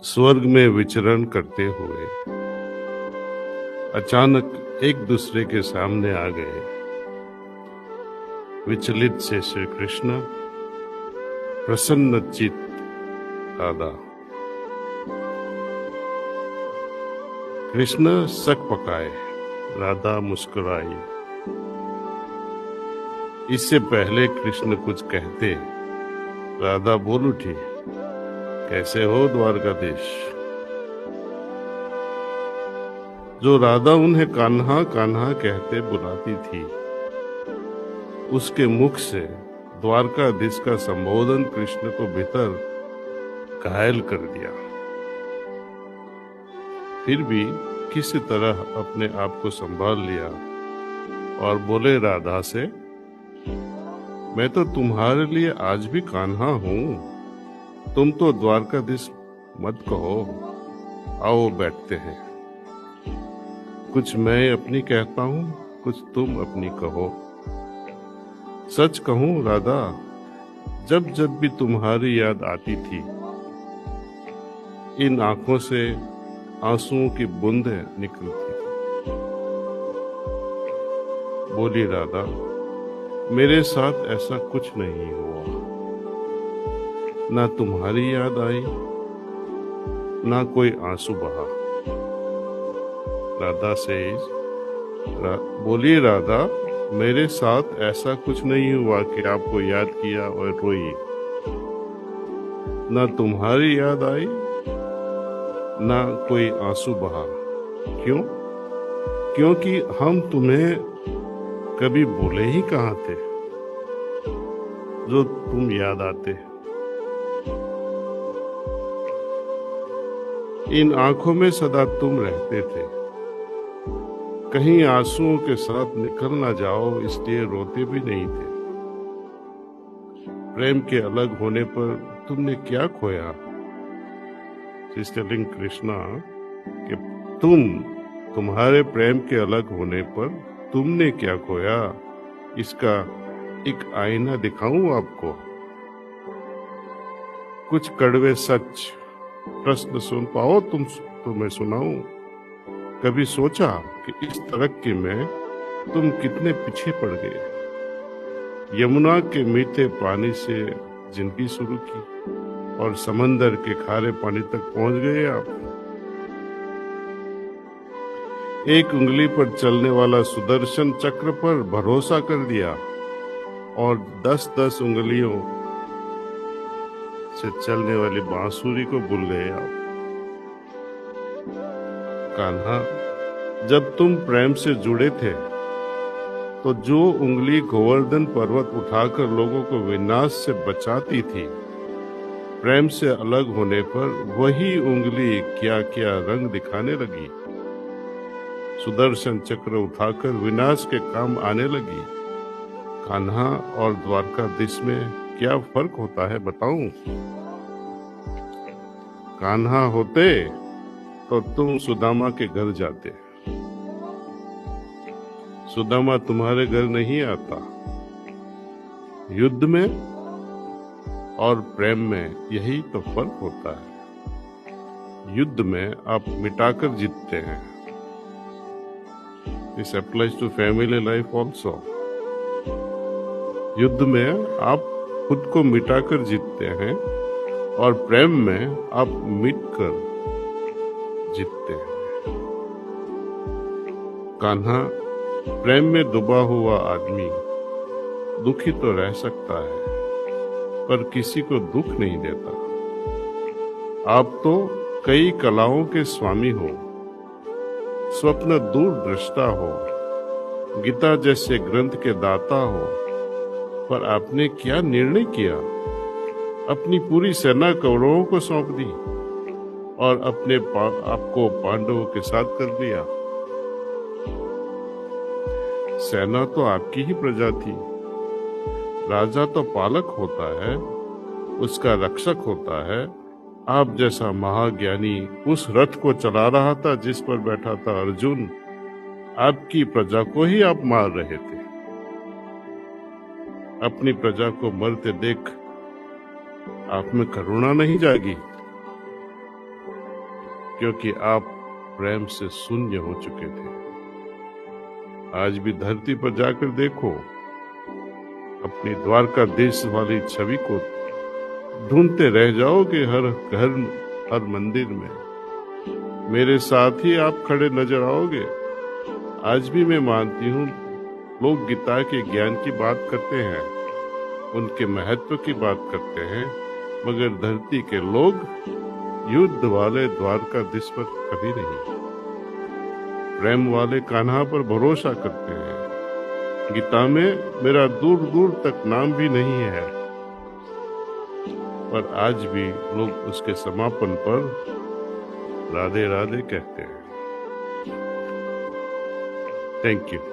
स्वर्ग में विचरण करते हुए अचानक एक दूसरे के सामने आ गए। विचलित से श्री कृष्ण, प्रसन्न चित्त राधा। कृष्ण सक पकाए, राधा मुस्कुराई। इससे पहले कृष्ण कुछ कहते, राधा बोल उठी, कैसे हो द्वारकाधीश। जो राधा उन्हें कान्हा कान्हा कहते बुलाती थी, उसके मुख से द्वारकाधीश का संबोधन कृष्ण को भीतर घायल कर दिया। फिर भी किसी तरह अपने आप को संभाल लिया और बोले राधा से, मैं तो तुम्हारे लिए आज भी कान्हा हूं, तुम तो द्वारकाधीश मत कहो। आओ बैठते हैं, कुछ मैं अपनी कहता हूं, कुछ तुम अपनी कहो। सच कहूं राधा, जब जब भी तुम्हारी याद आती थी, इन आंखों से आंसुओं की बूंदें निकलती थी। बोली राधा, मेरे साथ ऐसा कुछ नहीं हुआ, ना तुम्हारी याद आई, ना कोई आंसू बहा। राधा से बोली राधा, मेरे साथ ऐसा कुछ नहीं हुआ कि आपको याद किया और रोई, ना तुम्हारी याद आई, ना कोई आंसू बहा। क्यों? क्योंकि हम तुम्हें कभी भूले ही कहाँ थे, जो तुम याद आते। इन आंखों में सदा तुम रहते थे, कहीं आंसुओं के साथ निकल ना जाओ, इसलिए रोते भी नहीं थे। प्रेम के अलग होने पर तुमने क्या खोया? टेलिंग कृष्णा कि तुम्हारे प्रेम के अलग होने पर तुमने क्या खोया, इसका एक आईना दिखाऊं आपको। कुछ कड़वे सच प्रश्न सुन पाओ तुम, तो मैं सुनाऊं। कभी सोचा कि इस तरक्की में तुम कितने पीछे पड़ गए? यमुना के मीठे पानी से जिंदगी शुरू की और समंदर के खारे पानी तक पहुंच गए आप। एक उंगली पर चलने वाला सुदर्शन चक्र पर भरोसा कर दिया और 10-10 उंगलियों से चलने वाली बांसुरी को भूल गए आप। कान्हा, जब तुम प्रेम से जुड़े थे, तो जो उंगली गोवर्धन पर्वत उठाकर लोगों को विनाश से बचाती थी, प्रेम से अलग होने पर वही उंगली क्या क्या रंग दिखाने लगी। सुदर्शन चक्र उठाकर विनाश के काम आने लगी। कान्हा और द्वारकाधीश में क्या फर्क होता है बताऊं? कान्हा होते तो तुम सुदामा के घर जाते, सुदामा तुम्हारे घर नहीं आता। युद्ध में और प्रेम में यही तो फर्क होता है। युद्ध में आप मिटाकर जीतते हैं। This applies to family life also. युद्ध में आप खुद को मिटाकर जीतते हैं और प्रेम में आप मिटकर जीतते हैं। कान्हा, प्रेम में डूबा हुआ आदमी दुखी तो रह सकता है, पर किसी को दुख नहीं देता। आप तो कई कलाओं के स्वामी हो, स्वप्न दूरदृष्टा हो, गीता जैसे ग्रंथ के दाता हो, पर आपने क्या निर्णय किया? अपनी पूरी सेना कौरवों को सौंप दी और अपने आपको पांडवों के साथ कर दिया। सेना तो आपकी ही प्रजा थी। राजा तो पालक होता है, उसका रक्षक होता है। आप जैसा महाज्ञानी उस रथ को चला रहा था जिस पर बैठा था अर्जुन। आपकी प्रजा को ही आप मार रहे थे। अपनी प्रजा को मरते देख आप में करुणा नहीं जागी? क्योंकि आप प्रेम से शून्य हो चुके थे। आज भी धरती पर जाकर देखो, अपनी द्वारका देश वाली छवि को ढूंढते रह जाओगे हर घर, हर मंदिर में। मेरे साथ ही आप खड़े नजर आओगे। आज भी मैं मानती हूँ, लोग गीता के ज्ञान की बात करते हैं, उनके महत्व की बात करते हैं, मगर धरती के लोग युद्ध वाले द्वारकाधीश पर कभी नहीं, प्रेम वाले कान्हा पर भरोसा करते हैं। गीता में मेरा दूर दूर तक नाम भी नहीं है, पर आज भी लोग उसके समापन पर राधे राधे कहते हैं। Thank you.